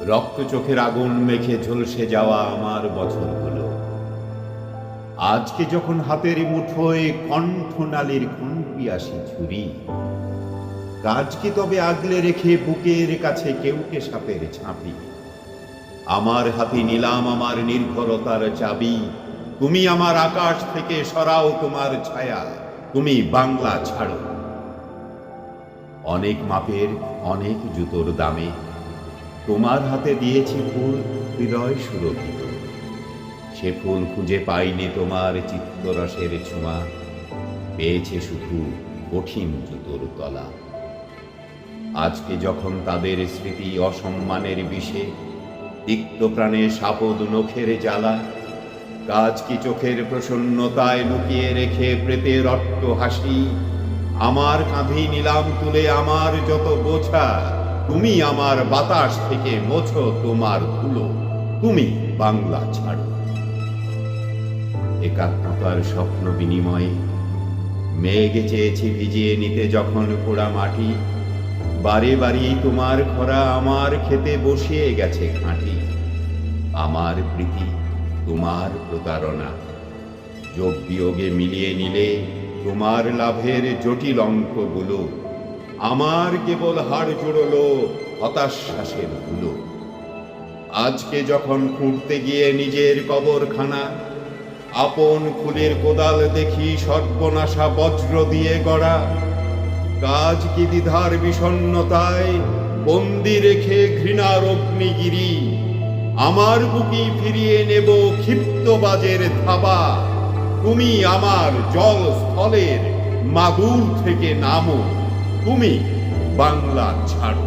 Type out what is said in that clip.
রক্ত চোখের আগুন মেখে ঝলসে যাওয়া আমার বছরগুলো আজকে যখন হাতের মুঠোয় কণ্ঠনালীর পিয়াসী ছুরি, কাজ কি তবে আগলে রেখে বুকের কাছে কেউটে সাপের ঝাঁপি? আমার হাতে নিলাম আমার নির্ভরতার চাবি। তুমি আমার আকাশ থেকে সরাও তোমার ছায়া, তুমি বাংলা ছাড়ো। অনেক মাপের অনেক জুতোর দামে তোমার হাতে দিয়েছি ফুল হৃদয় সুরভিত। সে ফুল খুঁজে পাইনি তোমার চিত্তরসের ছোঁয়া, পেয়েছে শুধু কঠিন জুতোর তলা। আজকে যখন তাদের স্মৃতি অসম্মানের বিষে, তিক্ত প্রাণে সাপদ নখের জ্বালা, কাজ কি চোখের প্রসন্নতায় লুকিয়ে রেখে প্রেতের অট্ট হাসি? আমার কাঁধে নিলাম তুলে আমার যত বোঝা, তুমি আমার বাতাস থেকে মোছো তোমার ধুলো, তুমি বাংলা ছাড়ো। একাত্মতার স্বপ্ন বিনিময়ে মেঘ চেয়েছি ভিজিয়ে নিতে যখন পোড়া মাটি, বারে বারে তোমার খরা আমার খেতে বসিয়ে গেছে খাঁটি। আমার প্রীতি তোমার প্রতারণা, যোগ বিয়োগে মিলিয়ে নিলে তোমার লাভের জটিল অঙ্কগুলো, আমার কেবল হাড় জোড়লো হতাশ্বাসের ধুলো। আজকে যখন খুঁড়তে গিয়ে নিজের কবরখানা, আপন ফুলের কোদাল দেখি সর্বনাশা বজ্র দিয়ে গড়া। কাজ কি দ্বিধার বিষণ্ণতায় বন্দি রেখে ঘৃণার অগ্নিগিরি, আমার বুকি ফিরিয়ে নেব ক্ষিপ্ত বাজের থাবা। তুমি আমার জল স্থলের মাগুর থেকে নামো, তুমি বাংলা ছাড়ো।